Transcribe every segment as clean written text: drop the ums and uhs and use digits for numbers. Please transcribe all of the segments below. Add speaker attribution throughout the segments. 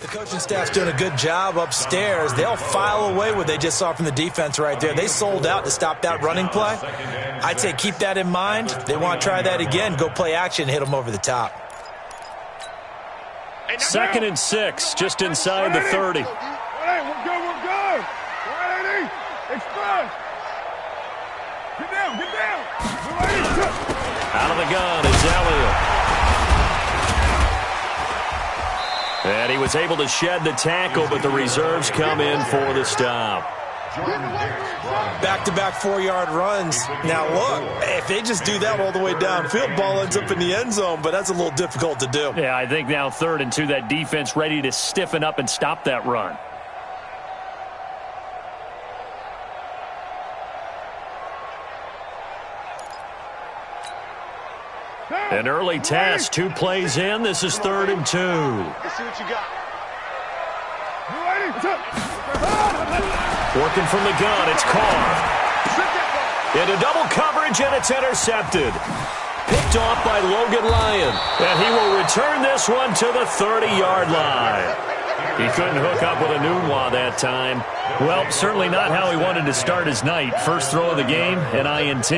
Speaker 1: The coaching staff's doing a good job upstairs. They'll file away what they just saw from the defense right there. They sold out to stop that running play. I'd say keep that in mind. They want to try that again. Go play action, hit them over the top.
Speaker 2: 2nd and 6, just inside the 30.
Speaker 3: We're good. 180. Express. Get down.
Speaker 2: Out of the gun is Elliott. And he was able to shed the tackle, but the reserves come in for the stop.
Speaker 1: Back-to-back 4-yard runs. Now, look, if they just do that all the way downfield, ball ends up in the end zone, but that's a little difficult to do.
Speaker 2: Yeah, I think now 3rd and 2, that defense ready to stiffen up and stop that run. An early test, 2 plays in. This is 3rd and 2.
Speaker 3: Let's see what you got.
Speaker 2: Working from the gun, it's Carr. Into double coverage, and it's intercepted. Picked off by Logan Lyon. And he will return this one to the 30-yard line. He couldn't hook up with a Nunwa that time. Well, certainly not how he wanted to start his night. First throw of the game, an INT.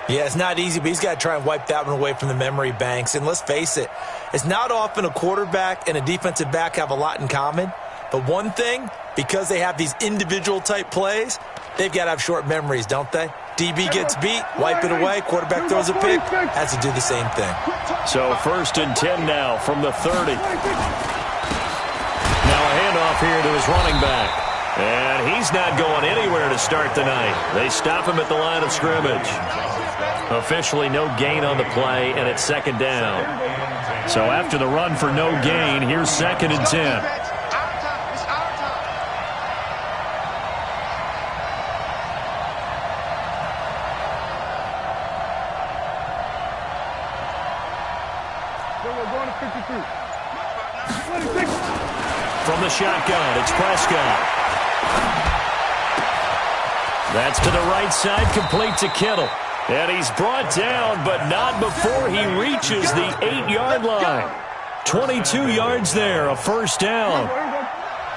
Speaker 1: Yeah, it's not easy, but he's got to try and wipe that one away from the memory banks. And let's face it, it's not often a quarterback and a defensive back have a lot in common. But one thing, because they have these individual type plays, they've got to have short memories, don't they? DB gets beat, wipe it away, quarterback throws a pick, has to do the same thing.
Speaker 2: So 1st and 10 now from the 30. Now a handoff here to his running back. And he's not going anywhere to start the night. They stop him at the line of scrimmage. Officially no gain on the play, and it's 2nd down. So after the run for no gain, here's 2nd and 10. From the shotgun, it's Prescott. That's to the right side, complete to Kittle. And he's brought down, but not before he reaches the 8-yard line. 22 yards there, a 1st down.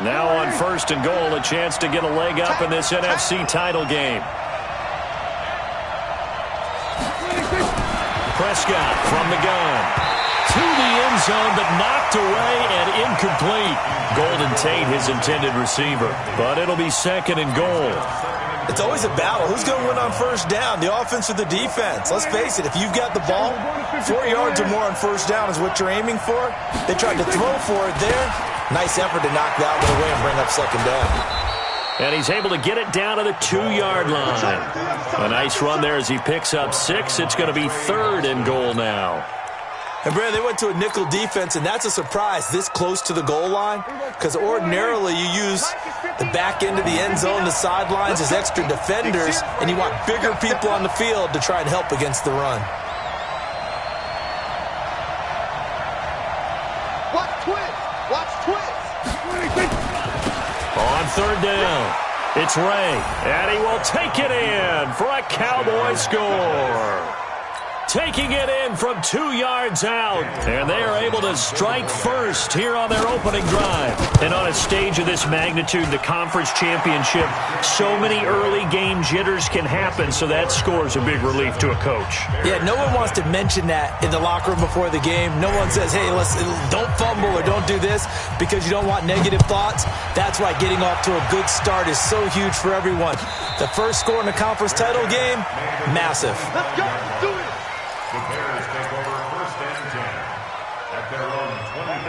Speaker 2: Now on 1st and goal, a chance to get a leg up in this NFC title game. Prescott from the gun. To the end zone, but knocked away and incomplete. Golden Tate, his intended receiver. But it'll be 2nd and goal.
Speaker 1: It's always a battle. Who's going to win on 1st down, the offense or the defense? Let's face it, if you've got the ball, 4 yards or more on 1st down is what you're aiming for. They tried to throw for it there. Nice effort to knock that one away and bring up 2nd down.
Speaker 2: And he's able to get it down to the 2-yard line. A nice run there as he picks up 6. It's going to be 3rd and goal now.
Speaker 1: And, Brad, they went to a nickel defense, and that's a surprise this close to the goal line, because ordinarily you use the back end of the end zone, the sidelines as extra defenders, and you want bigger people on the field to try and help against the run.
Speaker 3: Watch twist.
Speaker 2: On 3rd down, it's Ray, and he will take it in for a Cowboy score. Taking it in from 2 yards out. And they are able to strike first here on their opening drive. And on a stage of this magnitude, the conference championship, so many early game jitters can happen, so that scores a big relief to a coach.
Speaker 1: Yeah, no one wants to mention that in the locker room before the game. No one says, hey, don't fumble or don't do this because you don't want negative thoughts. That's why getting off to a good start is so huge for everyone. The first score in the conference title game, massive.
Speaker 3: Let's go. Do it.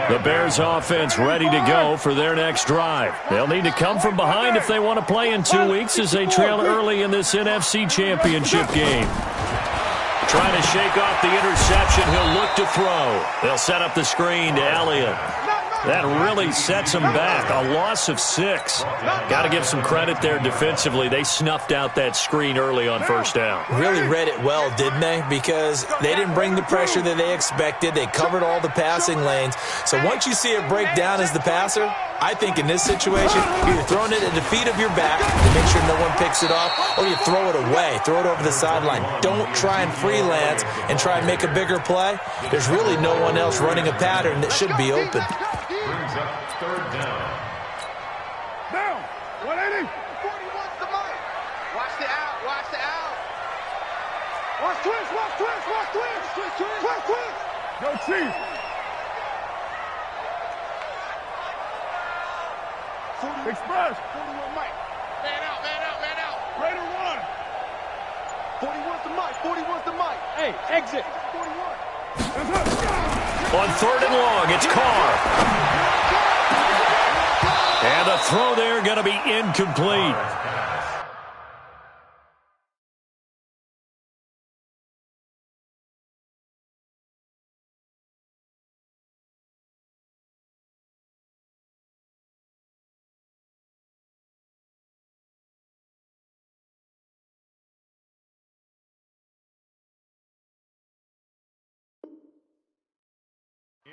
Speaker 2: The Bears offense ready to go for their next drive. They'll need to come from behind if they want to play in 2 weeks as they trail early in this NFC championship game. Trying to shake off the interception. He'll look to throw. They'll set up the screen to Elliott. That really sets them back. A loss of 6. Got to give some credit there defensively. They snuffed out that screen early on 1st down.
Speaker 1: Really read it well, didn't they? Because they didn't bring the pressure that they expected. They covered all the passing lanes. So once you see it break down as the passer, I think in this situation, you're throwing it at the feet of your back to make sure no one picks it off, or you throw it away, throw it over the sideline. Don't try and freelance and try and make a bigger play. There's really no one else running a pattern that should be open.
Speaker 4: Brings up 3rd down.
Speaker 3: Watch the out. Watch twist, watch twist, watch twist. Twist, twist. Go Chief. 40 Express. 41 Mike. Man out, man out, man out. Raider 1. 41's the Mike, 41's the Mike. Hey, exit. 41.
Speaker 2: On third and long, it's Carr. And the throw there going to be incomplete.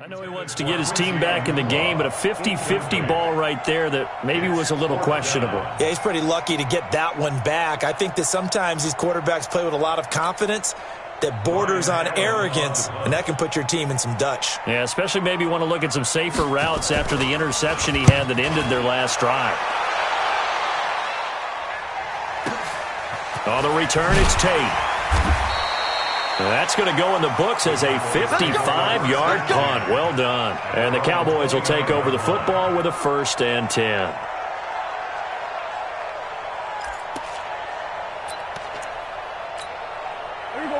Speaker 2: I know he wants to get his team back in the game, but a 50-50 ball right there that maybe was a little questionable.
Speaker 1: Yeah, he's pretty lucky to get that one back. I think that sometimes these quarterbacks play with a lot of confidence that borders on arrogance, and that can put your team in some Dutch.
Speaker 2: Yeah, especially maybe want to look at some safer routes after the interception he had that ended their last drive. On the return, it's Tate. That's going to go in the books as a 55-yard punt. Well done. And the Cowboys will take over the football with a 1st and 10.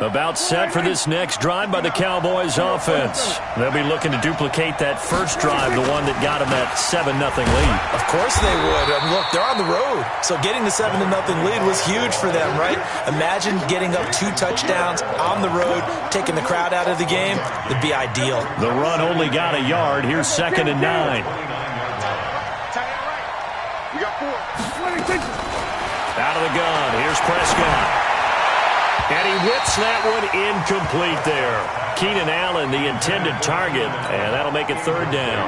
Speaker 2: About set for this next drive by the Cowboys offense. They'll be looking to duplicate that first drive, the one that got them that 7-0 lead.
Speaker 1: Of course they would. And look, they're on the road. So getting the 7-0 lead was huge for them, right? Imagine getting up 2 touchdowns on the road, taking the crowd out of the game. It'd be ideal.
Speaker 2: The run only got a yard. Here's 2nd and 9.
Speaker 3: We got 4.
Speaker 2: Out of the gun. Here's Prescott. And he whips that one incomplete there. Keenan Allen, the intended target, and that'll make it 3rd down.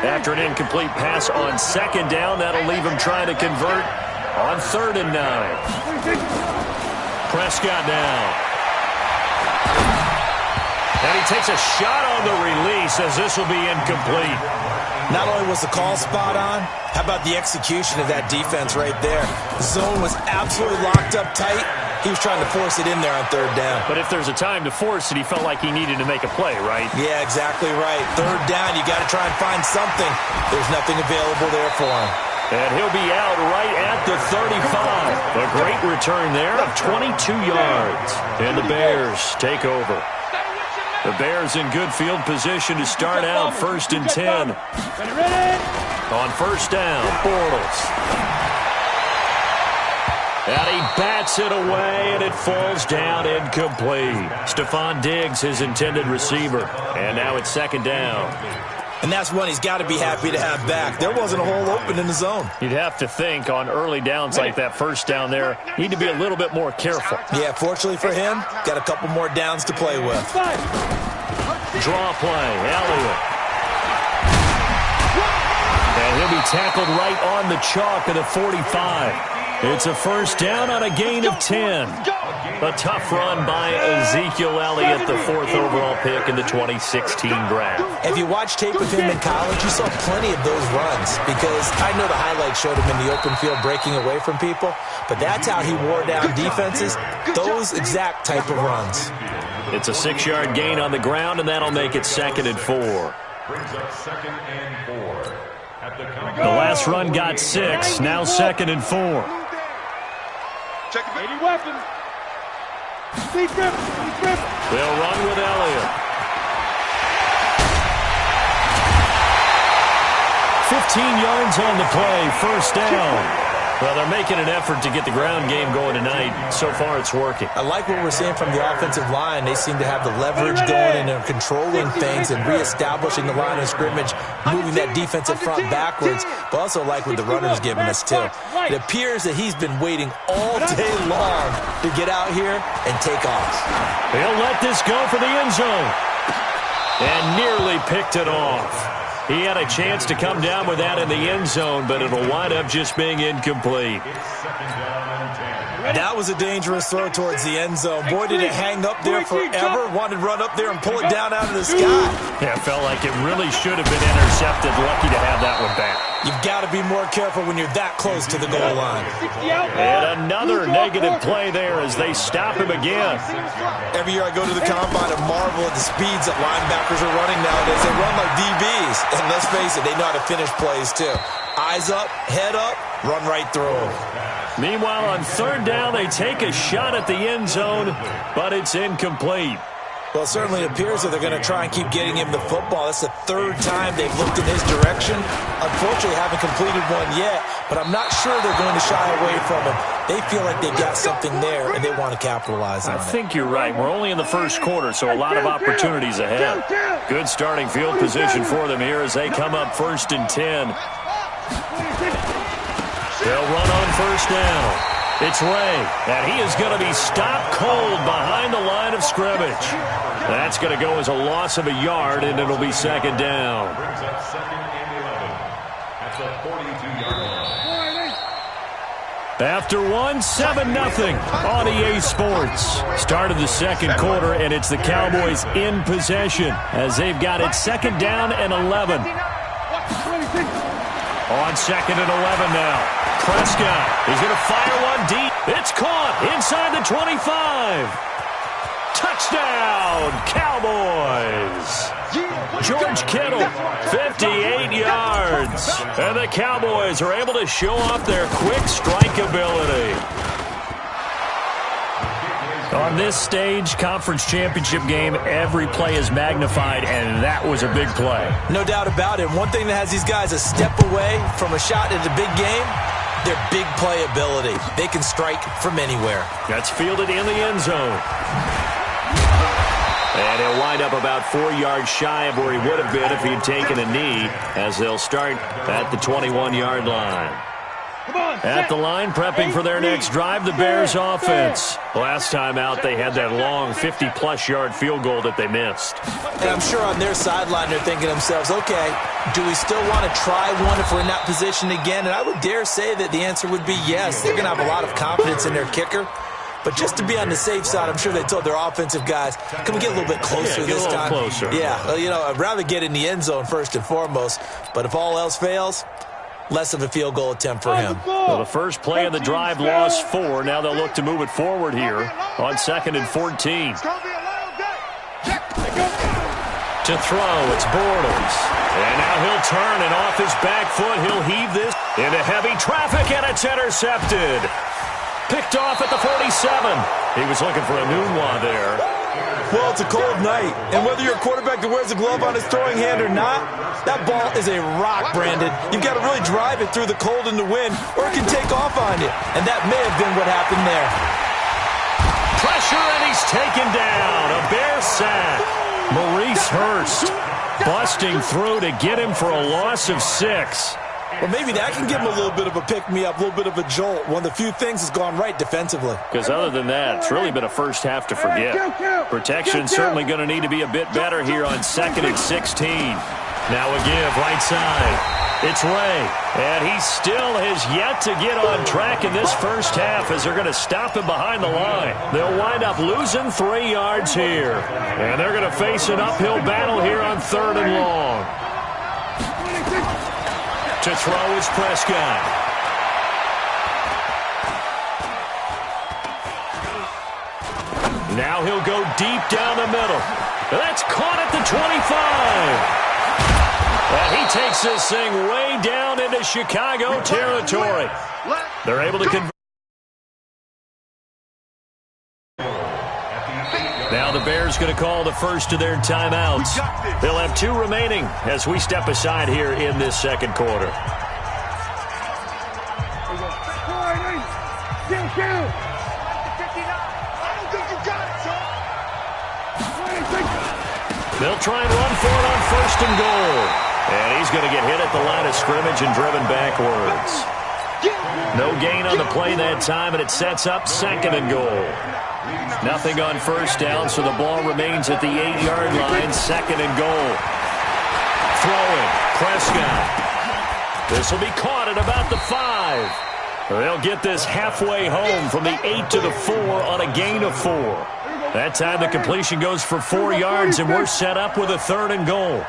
Speaker 2: After an incomplete pass on 2nd down, that'll leave him trying to convert on 3rd and 9. Prescott now. And he takes a shot on the release as this will be incomplete.
Speaker 1: Not only was the call spot on, how about the execution of that defense right there? The zone was absolutely locked up tight. He was trying to force it in there on 3rd down.
Speaker 2: But if there's a time to force it, he felt like he needed to make a play, right?
Speaker 1: Yeah, exactly right. 3rd down, you got to try and find something. There's nothing available there for him.
Speaker 2: And he'll be out right at the 35. A great return there of 22 yards. And the Bears take over. The Bears in good field position to start out 1st and 10. On 1st down, Bortles. And he bats it away, and it falls down incomplete. Stephon Diggs, his intended receiver. And now it's 2nd down.
Speaker 1: And that's one he's got to be happy to have back. There wasn't a hole open in the zone.
Speaker 2: You'd have to think on early downs like that 1st down there, need to be a little bit more careful.
Speaker 1: Yeah, fortunately for him, got a couple more downs to play with.
Speaker 2: Draw play, Elliott. And he'll be tackled right on the chalk at the 45. It's a 1st down on a gain of 10. A tough run by Ezekiel Elliott, the 4th overall pick in the 2016 draft.
Speaker 1: If you watch tape of him in college, you saw plenty of those runs because I know the highlights showed him in the open field breaking away from people, but that's how he wore down defenses, those exact type of runs.
Speaker 2: It's a 6-yard gain on the ground, and that'll make it 2nd and 4.
Speaker 4: Brings up 2nd and 4.
Speaker 2: The last run got 6, now 2nd and 4.
Speaker 3: Check it.
Speaker 5: 80 weapons. Deep grip.
Speaker 2: They'll run with Elliott. 15 yards on the play, 1st down. Well, they're making an effort to get the ground game going tonight. So far, it's working.
Speaker 1: I like what we're seeing from the offensive line. They seem to have the leverage going and they're controlling things and reestablishing the line of scrimmage, moving that defensive front backwards, but also like what the runner's giving us, too. It appears that he's been waiting all day long to get out here and take off.
Speaker 2: He'll let this go for the end zone. And nearly picked it off. He had a chance to come down with that in the end zone, but it'll wind up just being incomplete.
Speaker 1: That was a dangerous throw towards the end zone. Boy, did it hang up there forever. Wanted to run up there and pull it down out of the sky.
Speaker 2: Yeah, it felt like it really should have been intercepted. Lucky to have that one back.
Speaker 1: You've got to be more careful when you're that close to the goal line.
Speaker 2: And another negative play there as they stop him again.
Speaker 1: Every year I go to the combine and marvel at the speeds that linebackers are running nowadays. They run like DBs. And let's face it, they know how to finish plays too. Eyes up, head up, run right through them.
Speaker 2: Meanwhile, on third down, they take a shot at the end zone, but it's incomplete.
Speaker 1: Well, it certainly appears that they're going to try and keep getting him the football. That's the third time they've looked in his direction. Unfortunately, haven't completed one yet, but I'm not sure they're going to shy away from him. They feel like they've got something there, and they want to capitalize on it.
Speaker 2: I think you're right. We're only in the first quarter, so a lot of opportunities ahead. Good starting field position for them here as they come up 1st and 10. They'll run on first down. It's Ray, and he is going to be stopped cold behind the line of scrimmage. That's going to go as a loss of a yard, and it'll be second down.
Speaker 4: Brings up 2nd and 11 at the 42-yard line.
Speaker 2: After 7-0 on EA Sports. Start of the second quarter, and it's the Cowboys in possession as they've got it second down and 11. On second and 11 now. Prescott, he's going to fire one deep. It's caught inside the 25. Touchdown, Cowboys. George Kittle, 58 yards. And the Cowboys are able to show off their quick strike ability. On this stage, conference championship game, every play is magnified, and that was a big play.
Speaker 1: No doubt about it. One thing that has these guys a step away from a shot at a big game, their big play ability. They can strike from anywhere.
Speaker 2: That's fielded in the end zone. And he'll wind up about 4 yards shy of where he would have been if he'd taken a knee, as they'll start at the 21-yard line. At the line, prepping for their next drive, the Bears offense. Last time out, they had that long 50-plus yard field goal that they missed.
Speaker 1: And I'm sure on their sideline, they're thinking to themselves, okay, do we still want to try one if we're in that position again? And I would dare say that the answer would be yes. They're going to have a lot of confidence in their kicker. But just to be on the safe side, I'm sure they told their offensive guys, can we get a little bit closer this time?
Speaker 2: Closer.
Speaker 1: Yeah, well, you know, I'd rather get in the end zone first and foremost. But if all else fails, less of a field goal attempt for him.
Speaker 2: Well, the first play of the drive lost 4. Now they'll look to move it forward here on 2nd and 14. To throw, it's Bortles. And now he'll turn, and off his back foot, he'll heave this into heavy traffic, and it's intercepted. Picked off at the 47. He was looking for a Nunwa there.
Speaker 1: Well, it's a cold night, and whether you're a quarterback that wears a glove on his throwing hand or not, that ball is a rock, Brandon. You've got to really drive it through the cold and the wind, or it can take off on you, and that may have been what happened there.
Speaker 2: Pressure, and he's taken down. A Bear sack. Maurice Hurst busting through to get him for a loss of 6.
Speaker 1: Well, maybe that can give him a little bit of a pick-me-up, a little bit of a jolt. One of the few things that's gone right defensively.
Speaker 2: Because other than that, it's really been a first half to forget. Protection certainly going to need to be a bit better here on 2nd and 16. Now a give, right side. It's Ray, and he still has yet to get on track in this first half as they're going to stop him behind the line. They'll wind up losing 3 yards here. And they're going to face an uphill battle here on 3rd and long. To throw is Prescott. Now he'll go deep down the middle. That's caught at the 25. And he takes this thing way down into Chicago territory. They're able to convert. Now the Bears going to call the first of their timeouts. They'll have 2 remaining as we step aside here in this second quarter. They'll try and run for it on 1st and goal. And he's going to get hit at the line of scrimmage and driven backwards. No gain on the play that time, and it sets up 2nd and goal. Nothing on first down, so the ball remains at the 8-yard line, 2nd and goal. Throwing, Prescott. This will be caught at about the 5. They'll get this halfway home from the 8 to the 4 on a gain of 4. That time the completion goes for 4 yards, and we're set up with a 3rd and goal.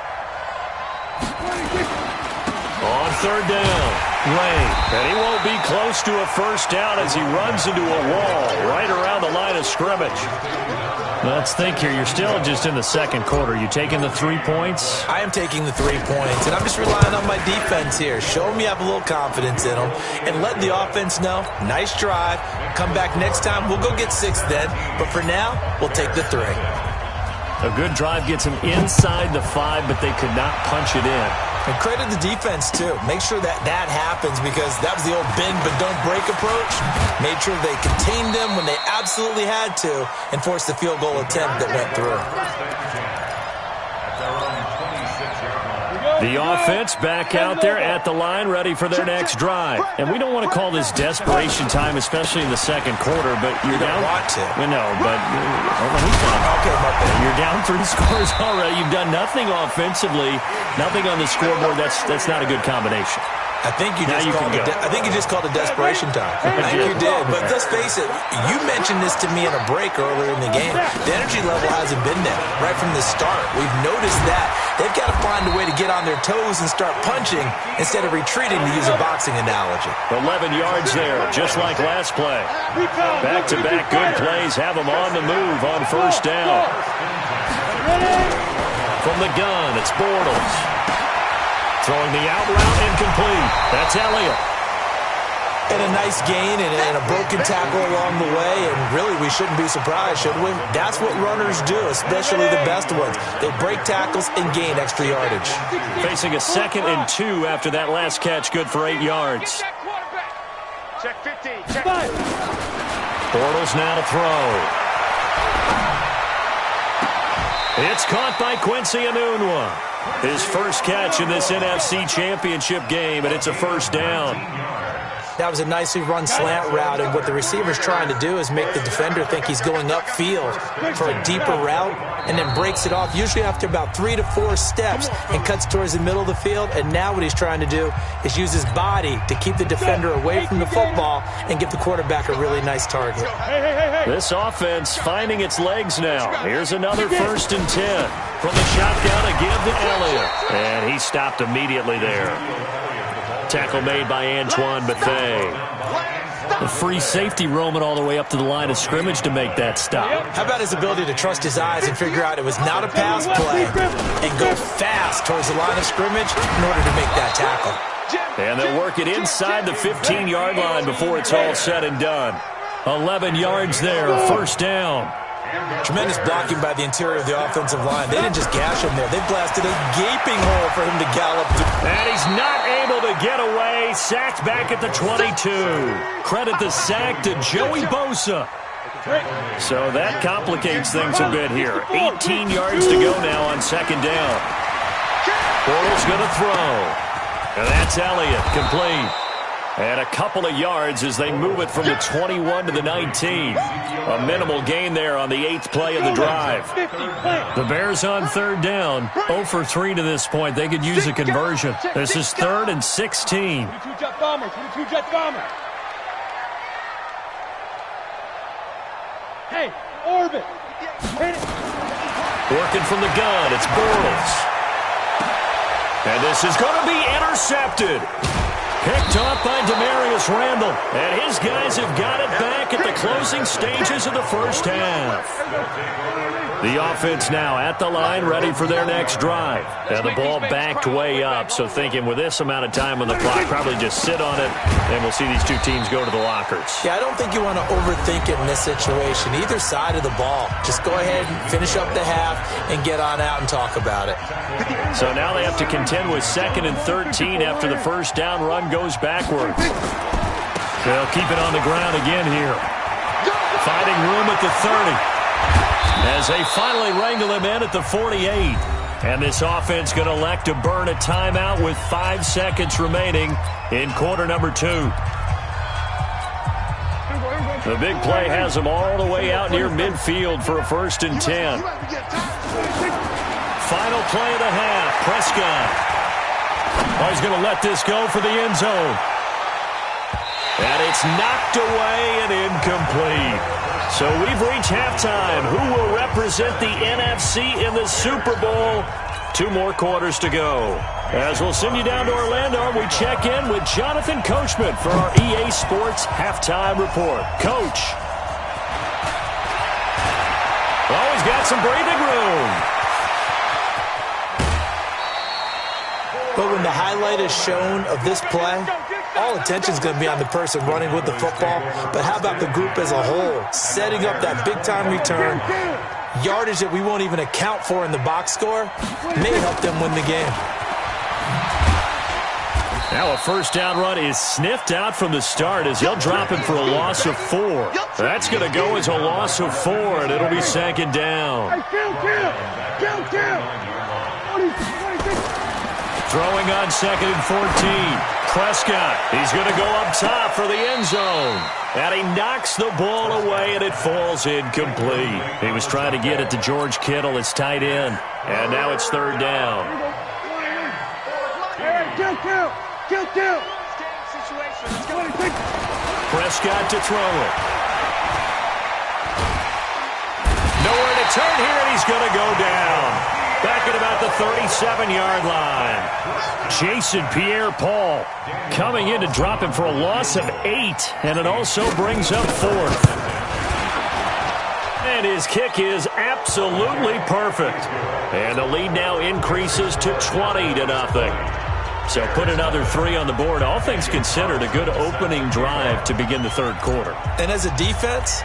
Speaker 2: On 3rd down, Ray. And he won't be close to a first down as he runs into a wall right around the line of scrimmage. Let's think here. You're still just in the second quarter. You taking the 3 points?
Speaker 1: I am taking the 3 points, and I'm just relying on my defense here. Show me I have a little confidence in them, and letting the offense know, nice drive. Come back next time. We'll go get 6 then. But for now, we'll take the 3.
Speaker 2: A good drive gets them inside the 5, but they could not punch it in.
Speaker 1: And credit the defense, too. Make sure that happens, because that was the old bend but don't break approach. Made sure they contained them when they absolutely had to and forced the field goal attempt that went through.
Speaker 2: The offense back out there at the line, ready for their next drive. And we don't want to call this desperation time, especially in the second quarter, but you're down.
Speaker 1: Want to.
Speaker 2: No, but
Speaker 1: okay,
Speaker 2: you're down 3 scores already. You've done nothing offensively, nothing on the scoreboard. That's not a good combination.
Speaker 1: I think you just called it desperation time. I think you did. But let's face it, you mentioned this to me in a break earlier in the game. The energy level hasn't been there right from the start. We've noticed that. They've got to find a way to get on their toes and start punching instead of retreating, to use a boxing analogy.
Speaker 2: 11 yards there, just like last play. Back-to-back good plays have them on the move on first down. From the gun, it's Bortles. Throwing the out route incomplete. That's Elliott.
Speaker 1: And a nice gain and a broken tackle along the way, and really we shouldn't be surprised, should we? That's what runners do, especially the best ones. They break tackles and gain extra yardage.
Speaker 2: Facing a 2nd and 2 after that last catch, good for 8 yards.
Speaker 3: Check 15. Check.
Speaker 2: Bortles now to throw. It's caught by Quincy Enunwa. His first catch in this NFC Championship game, and it's a first down.
Speaker 1: That was a nicely run slant route, and what the receiver's trying to do is make the defender think he's going upfield for a deeper route, and then breaks it off, usually after about 3 to 4 steps, and cuts towards the middle of the field. And now what he's trying to do is use his body to keep the defender away from the football and give the quarterback a really nice target.
Speaker 2: This offense finding its legs now. Here's another 1st and 10. From the shotgun, a give to Elliott. And he stopped immediately there. Tackle made by Antoine Bethea. The free safety roaming all the way up to the line of scrimmage to make that stop.
Speaker 1: How about his ability to trust his eyes and figure out it was not a pass play and go fast towards the line of scrimmage in order to make that tackle.
Speaker 2: And they'll work it inside the 15-yard line before it's all said and done. 11 yards there, first down.
Speaker 1: Tremendous blocking by the interior of the offensive line. They didn't just gash him there. They blasted a gaping hole for him to gallop through.
Speaker 2: And he's not able to get away. Sacked back at the 22. Credit the sack to Joey Bosa. So that complicates things a bit here. 18 yards to go now on 2nd down. Bortles going to throw. And that's Elliott, complete. And a couple of yards as they move it from the 21 to the 19. A minimal gain there on the 8th play of the drive. The Bears on 3rd down. 0 for 3 to this point. They could use a conversion. This is 3rd and 16.
Speaker 5: 22 jet bombers. 22 jet bombers. Hey, orbit. Hit it.
Speaker 2: Working from the gun, it's Bortles. And this is going to be intercepted. Picked off by Demarius Randall. And his guys have got it back at the closing stages of the first half. The offense now at the line, ready for their next drive. And the ball backed way up, so thinking with this amount of time on the clock, probably just sit on it, and we'll see these two teams go to the lockers.
Speaker 1: Yeah, I don't think you want to overthink it in this situation. Either side of the ball. Just go ahead and finish up the half and get on out and talk about it.
Speaker 2: So now they have to contend with 2nd and 13 after the first down run goes backwards. They'll keep it on the ground again here. Finding room at the 30. As they finally wrangle him in at the 48. And this offense going to elect to burn a timeout with 5 seconds remaining in quarter number 2. The big play has them all the way out near midfield for a 1st and 10. Final play of the half. Prescott. Oh, he's going to let this go for the end zone. And it's knocked away and incomplete. So we've reached halftime. Who will represent the NFC in the Super Bowl? 2 more quarters to go. As we'll send you down to Orlando, we check in with Jonathan Coachman for our EA Sports Halftime Report. Coach. Oh, he's got some breathing room.
Speaker 1: But when the highlight is shown of this play, all attention is going to be on the person running with the football. But how about the group as a whole, setting up that big-time return, yardage that we won't even account for in the box score, may help them win the game.
Speaker 2: Now a first down run is sniffed out from the start as he'll drop him for a loss of 4. That's going to go as a loss of 4, and it'll be 2nd down. Throwing on 2nd and 14. Prescott, he's going to go up top for the end zone. And he knocks the ball away, and it falls incomplete. He was trying to get it to George Kittle, his tight end. And now it's 3rd down.
Speaker 3: Kill.
Speaker 2: Prescott to throw it. Nowhere to turn here, and he's going to go down. Back at about the 37-yard line. Jason Pierre-Paul coming in to drop him for a loss of 8, and it also brings up 4th. And his kick is absolutely perfect. And the lead now increases to 20-0. So put another 3 on the board. All things considered, a good opening drive to begin the 3rd quarter.
Speaker 1: And as a defense,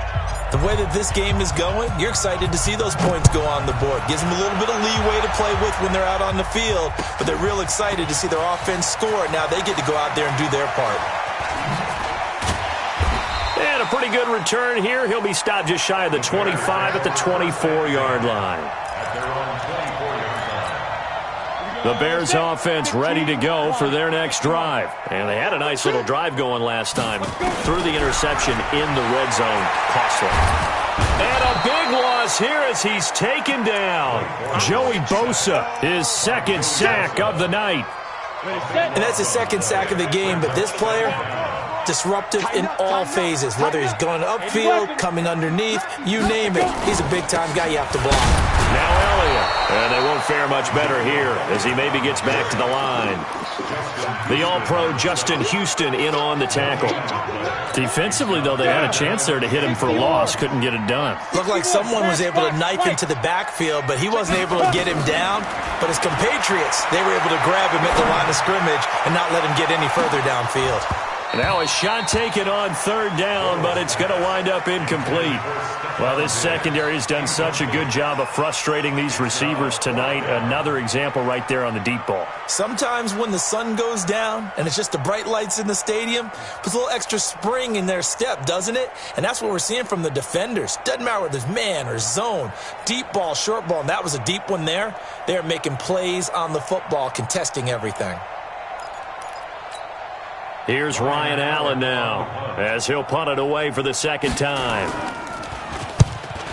Speaker 1: the way that this game is going, you're excited to see those points go on the board. Gives them a little bit of leeway to play with when they're out on the field, but they're real excited to see their offense score. Now they get to go out there and do their part.
Speaker 2: And a pretty good return here. He'll be stopped just shy of the 25 at the 24-yard line. The Bears offense ready to go for their next drive. And they had a nice little drive going last time. Threw the interception in the red zone. Costly. And a big loss here as he's taken down. Joey Bosa, his 2nd sack of the night.
Speaker 1: And that's his 2nd sack of the game, but this player, disruptive in all phases. Whether he's going upfield, coming underneath, you name it. He's a big-time guy you have to block.
Speaker 2: Now Elliott, and they won't fare much better here as he maybe gets back to the line. The All-Pro Justin Houston in on the tackle. Defensively, though, they had a chance there to hit him for a loss. Couldn't get it done.
Speaker 1: Looked like someone was able to knife into the backfield, but he wasn't able to get him down. But his compatriots, they were able to grab him at the line of scrimmage and not let him get any further downfield.
Speaker 2: Now a shot taken on 3rd down, but it's going to wind up incomplete. Well, this secondary has done such a good job of frustrating these receivers tonight. Another example right there on the deep ball.
Speaker 1: Sometimes when the sun goes down and it's just the bright lights in the stadium, puts a little extra spring in their step, doesn't it? And that's what we're seeing from the defenders. Doesn't matter whether there's man or zone, deep ball, short ball, and that was a deep one there. They're making plays on the football, contesting everything.
Speaker 2: Here's Ryan Allen now as he'll punt it away for the 2nd time.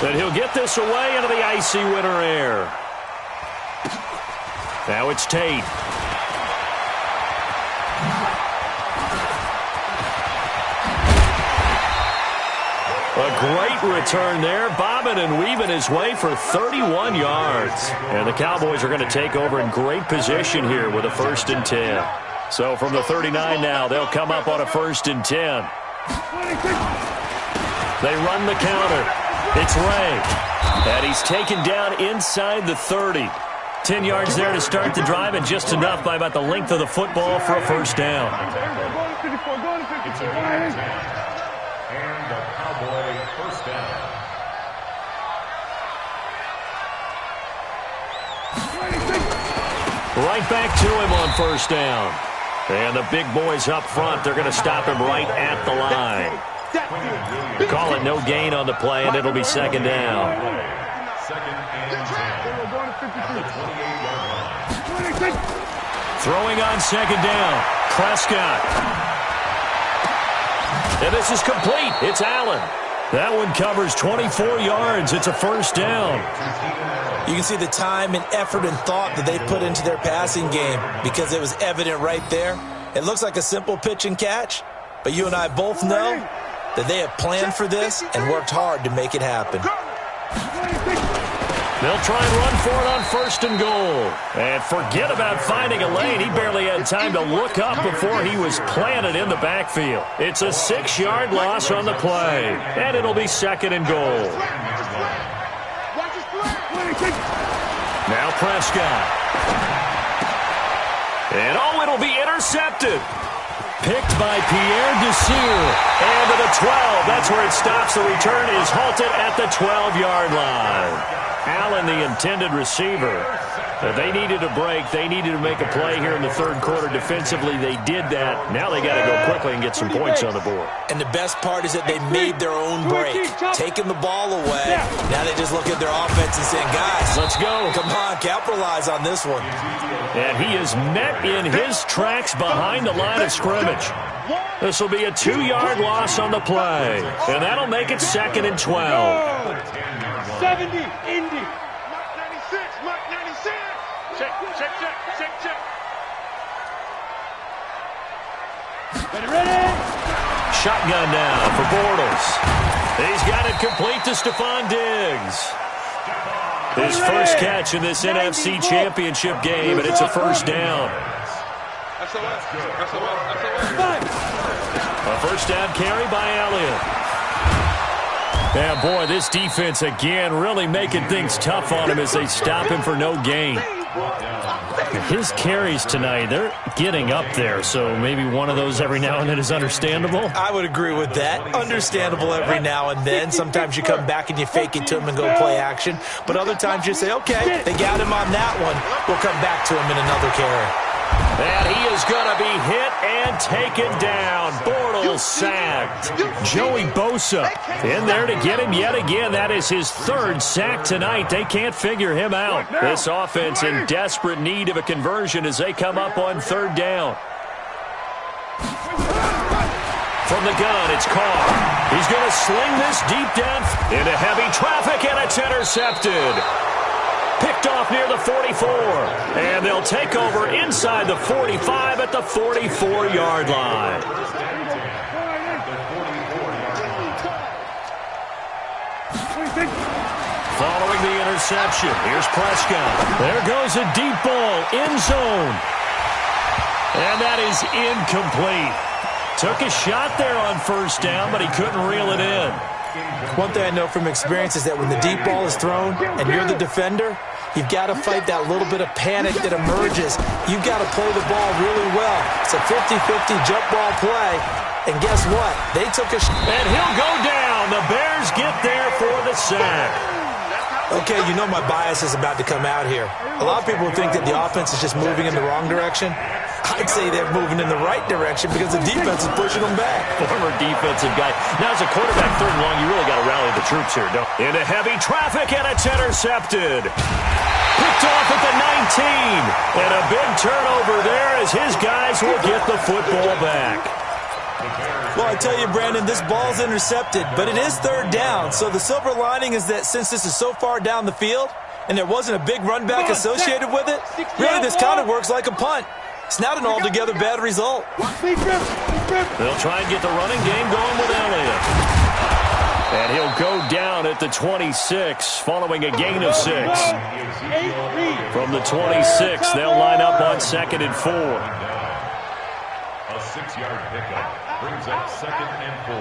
Speaker 2: And he'll get this away into the icy winter air. Now it's Tate. A great return there, bobbing and weaving his way for 31 yards. And the Cowboys are going to take over in great position here with a 1st and 10. So from the 39 now, they'll come up on a 1st and 10. They run the counter. It's Ray. And he's taken down inside the 30. 10 yards there to start the drive, and just enough by about the length of the football for a 1st down.
Speaker 4: And the Cowboy 1st down.
Speaker 2: Right back to him on 1st down. And the big boys up front, they're going to stop him right at the line. Call it no gain on the play, and it'll be 2nd down.
Speaker 4: 2nd and 10. At the 28-yard line.
Speaker 2: Throwing on 2nd down. Prescott. And this is complete. It's Allen. That one covers 24 yards. It's a 1st down.
Speaker 1: You can see the time and effort and thought that they put into their passing game because it was evident right there. It looks like a simple pitch and catch, But you and I both know that they have planned for this and worked hard to make it happen.
Speaker 2: They'll try and run for it on 1st and goal. And forget about finding a lane. He barely had time to look up before he was planted in the backfield. It's a 6-yard loss on the play. And it'll be 2nd and goal. Now Prescott. And it'll be intercepted. Picked by Pierre Desir. And to the 12. That's where it stops. The return is halted at the 12-yard line. Allen, the intended receiver. They needed a break. They needed to make a play here in the 3rd quarter. Defensively, they did that. Now they got to go quickly and get some points on the board.
Speaker 1: And the best part is that they made their own break, taking the ball away. Now they just look at their offense and saying, guys,
Speaker 2: let's go.
Speaker 1: Come on, capitalize on this one.
Speaker 2: And he is met in his tracks behind the line of scrimmage. This will be a 2-yard loss on the play. And that'll make it 2nd and 12.
Speaker 5: 70, Indy.
Speaker 3: Mark 96, Mark 96. Check.
Speaker 5: Ready.
Speaker 2: Shotgun down for Bortles. He's got it complete to Stephon Diggs. His first catch in this NFC Championship game, and it's a 1st down. A 1st down carry by Elliott. Yeah, boy, this defense again really making things tough on him as they stop him for no gain. His carries tonight, they're getting up there, so maybe one of those every now and then is understandable.
Speaker 1: I would agree with that. Understandable every now and then. Sometimes you come back and you fake it to him and go play action. But other times you say, okay, they got him on that one. We'll come back to him in another carry.
Speaker 2: And he is going to be hit and taken down. Bortles sacked. Joey Bosa in there to get him yet again. That is his 3rd sack tonight. They can't figure him out. This offense in desperate need of a conversion as they come up on 3rd down. From the gun, it's Carr. He's going to sling this deep down into heavy traffic, and it's intercepted. Picked off near the 44. And they'll take over inside the 45 at the 44-yard line. Following the interception, here's Prescott. There goes a deep ball, end zone. And that is incomplete. Took a shot there on 1st down, but he couldn't reel it in.
Speaker 1: One thing I know from experience is that when the deep ball is thrown and you're the defender, you've got to fight that little bit of panic that emerges. You've got to play the ball really well. It's a 50-50 jump ball play. And guess what? They took a shot.
Speaker 2: And he'll go down. The Bears get there for the sack.
Speaker 1: Okay, you know my bias is about to come out here. A lot of people think that the offense is just moving in the wrong direction. I'd say they're moving in the right direction because the defense is pushing them back.
Speaker 2: Former defensive guy. Now, as a quarterback 3rd and long, you really got to rally the troops here, don't you? Into heavy traffic, and it's intercepted. Picked off at the 19. And a big turnover there as his guys will get the football back.
Speaker 1: Well, I tell you, Brandon, this ball's intercepted, but it is 3rd down. So the silver lining is that since this is so far down the field and there wasn't a big run back associated with it, really this kind of works like a punt. It's not an altogether bad result.
Speaker 2: They'll try and get the running game going with Elliott. And he'll go down at the 26 following a gain of 6. From the 26, they'll line up on 2nd and 4.
Speaker 4: A 6-yard pickup brings up 2nd and 4.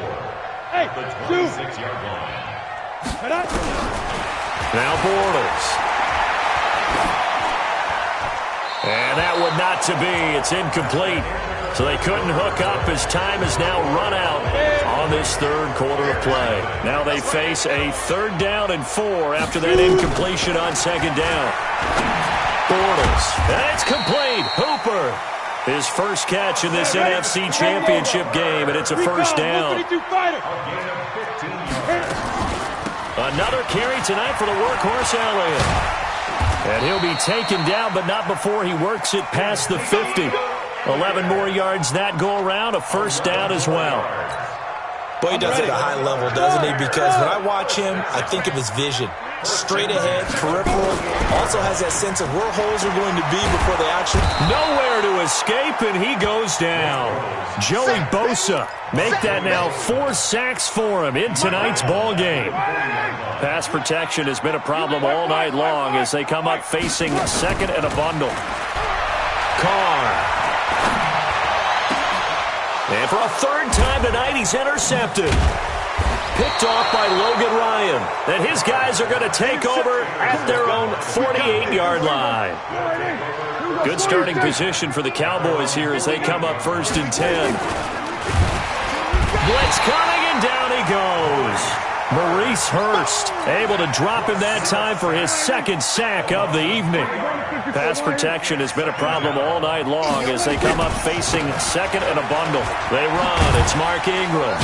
Speaker 4: The 26-yard line.
Speaker 2: Now Bortles. And that would not to be. It's incomplete. So they couldn't hook up as time has now run out on this 3rd quarter of play. Now they face a 3rd down and 4 after that incompletion on 2nd down. Bortles. And it's complete. Hooper. His first catch in this NFC Championship game, and it's a 1st down. Another carry tonight for the workhorse Elliott. And he'll be taken down, but not before he works it past the 50. 11 more yards that go around, a 1st down as well.
Speaker 1: Boy, he does it at a high level, doesn't he? Because when I watch him, I think of his vision. Straight ahead, peripheral, also has that sense of where holes are going to be before they actually...
Speaker 2: Nowhere to escape, and he goes down. Joey Bosa, make that now 4 sacks for him in tonight's ball game. Pass protection has been a problem all night long as they come up facing second and a bundle. Carr. And for a third time tonight, he's intercepted. Picked off by Logan Ryan. And his guys are going to take over at their own 48-yard line. Good starting position for the Cowboys here as they come up 1st and 10. Blitz coming, and down he goes. Maurice Hurst able to drop him that time for his 2nd sack of the evening. Pass protection has been a problem all night long as they come up facing second and a bundle. They run. It's Mark Ingram.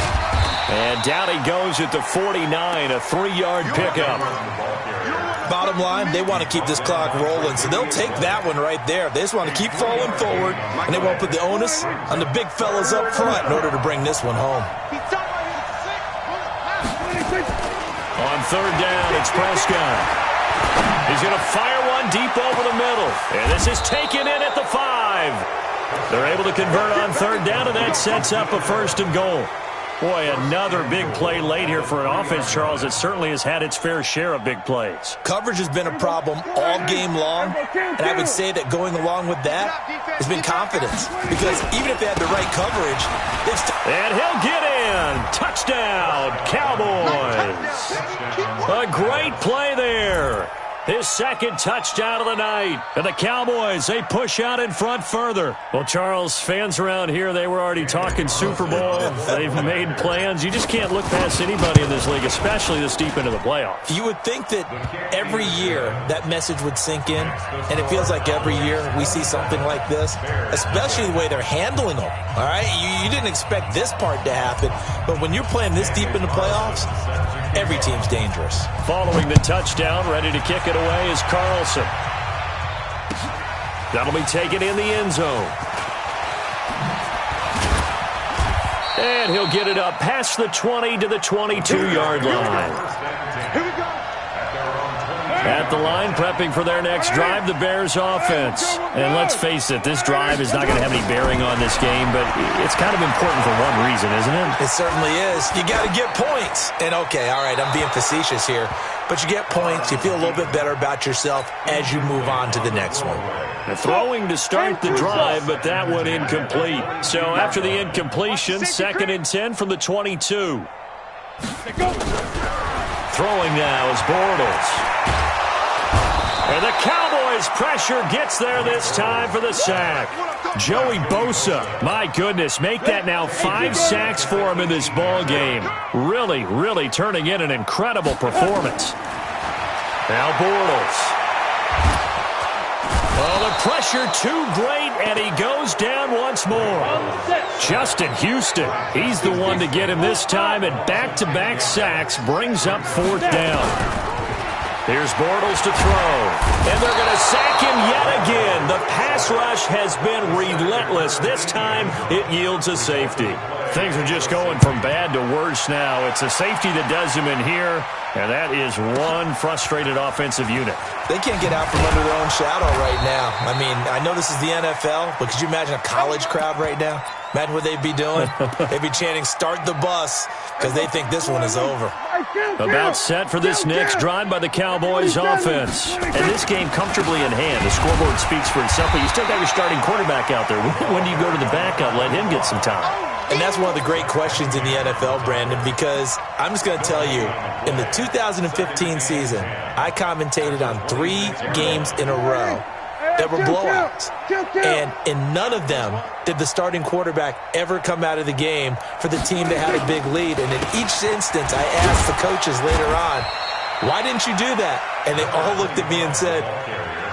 Speaker 2: And down he goes at the 49, a 3-yard pickup.
Speaker 1: Bottom line, they want to keep this clock rolling, so they'll take that one right there. They just want to keep falling forward, and they won't put the onus on the big fellas up front in order to bring this one home.
Speaker 2: On 3rd down, it's Prescott. He's going to fire one deep over the middle, and this is taken in at the 5. They're able to convert on 3rd down, and that sets up a 1st and goal. Boy, another big play late here for an offense, Charles, that certainly has had its fair share of big plays.
Speaker 1: Coverage has been a problem all game long, and I would say that going along with that has been confidence. Because even if they had the right coverage,
Speaker 2: and he'll get in. Touchdown, Cowboys. A great play there. His 2nd touchdown of the night. And the Cowboys, they push out in front further. Well, Charles, fans around here, they were already talking Super Bowl. They've made plans. You just can't look past anybody in this league, especially this deep into the playoffs.
Speaker 1: You would think that every year that message would sink in, and it feels like every year we see something like this, especially the way they're handling them. All right? You didn't expect this part to happen, but when you're playing this deep in the playoffs, every team's dangerous.
Speaker 2: Following the touchdown, ready to kick it away is Carlson. That'll be taken in the end zone. And he'll get it up past the 20 to the 22-yard line.
Speaker 3: Here we go.
Speaker 2: At the line, prepping for their next drive, the Bears offense. And let's face it, this drive is not going to have any bearing on this game, but it's kind of important for one reason, isn't it?
Speaker 1: It certainly is. You got to get points. And okay, all right, I'm being facetious here, but you get points, you feel a little bit better about yourself as you move on to the next one.
Speaker 2: Throwing to start the drive, but that one incomplete. So after the incompletion, 2nd and 10 from the 22. Throwing now is Bortles. And the Cowboys pressure gets there this time for the sack. Joey Bosa, my goodness, make that now 5 sacks for him in this ball game. Really, really turning in an incredible performance. Now Bortles. Oh, the pressure too great, and he goes down once more. Justin Houston, he's the one to get him this time, and back-to-back sacks brings up 4th down. Here's Bortles to throw, and they're going to sack him yet again. The pass rush has been relentless. This time, it yields a safety. Things are just going from bad to worse now. It's a safety that does him in here, and that is one frustrated offensive unit.
Speaker 1: They can't get out from under their own shadow right now. I mean, I know this is the NFL, but could you imagine a college crowd right now? Imagine what they'd be doing. They'd be chanting, "Start the bus," because they think this one is over.
Speaker 2: About set for this next drive by the Cowboys offense. And this game comfortably in hand. The scoreboard speaks for itself, but you still got your starting quarterback out there. When do you go to the backup? Let him get some time.
Speaker 1: And that's one of the great questions in the NFL, Brandon, because I'm just going to tell you, in the 2015 season, I commentated on 3 games in a row that were blowouts. And in none of them did the starting quarterback ever come out of the game for the team that had a big lead. And in each instance, I asked the coaches later on, why didn't you do that? And they all looked at me and said,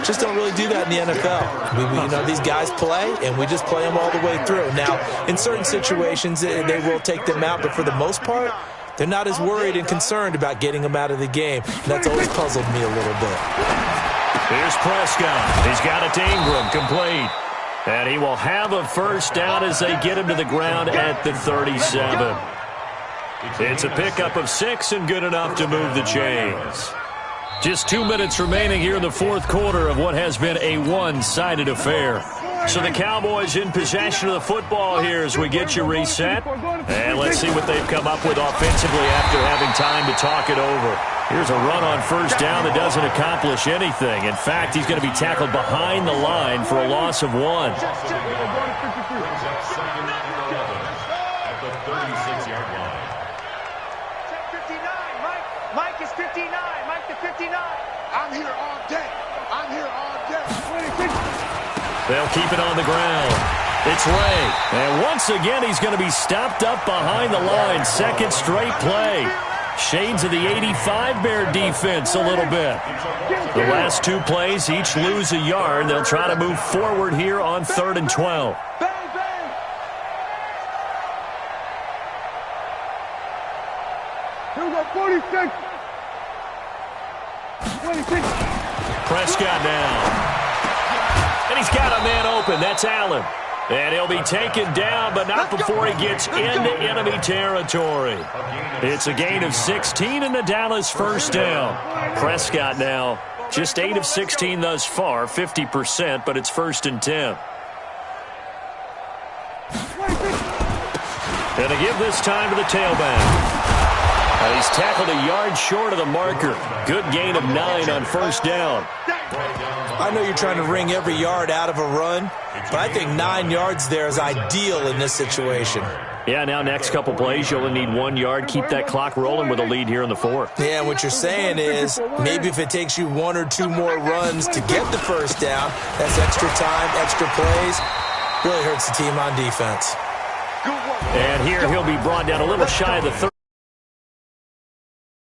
Speaker 1: just don't really do that in the NFL. These guys play, and we just play them all the way through. Now, in certain situations, they will take them out, but for the most part, they're not as worried and concerned about getting them out of the game. And that's always puzzled me a little bit.
Speaker 2: Here's Prescott. He's got it to Ingram, complete. And he will have a 1st down as they get him to the ground at the 37. It's a pickup of 6 and good enough to move the chains. Just 2 minutes remaining here in the fourth quarter of what has been a one-sided affair. So the Cowboys in possession of the football here as we get you reset. And let's see what they've come up with offensively after having time to talk it over. Here's a run on first down that doesn't accomplish anything. In fact, he's going to be tackled behind the line for a loss of 1.
Speaker 4: At the 36-yard line.
Speaker 3: Check 59, Mike. Mike is 59. Mike to 59. I'm here all day. I'm here all day.
Speaker 2: They'll keep it on the ground. It's Ray. And once again, he's going to be stopped up behind the line. Second straight play. Shades of the 85 Bear defense a little bit. The last 2 plays, each lose a yard. They'll try to move forward here on 3rd and 12.
Speaker 3: Bang, bang. Here we go, 46. 26.
Speaker 2: Prescott now. And he's got a man open. That's Allen. And he'll be taken down, but not before he gets into enemy territory. It's a gain of 16 in the Dallas first down. Prescott now just 8 of 16 thus far, 50%, but it's 1st and 10. And to give this time to the tailback. And he's tackled a yard short of the marker. Good gain of 9 on first down.
Speaker 1: I know you're trying to wring every yard out of a run, but I think 9 yards there is ideal in this situation.
Speaker 2: Yeah, now next couple plays, you only need 1 yard. Keep that clock rolling with a lead here in the 4th.
Speaker 1: Yeah, what you're saying is maybe if it takes you 1 or 2 more runs to get the first down, that's extra time, extra plays. Really hurts the team on defense.
Speaker 2: And here he'll be brought down a little shy of the 30.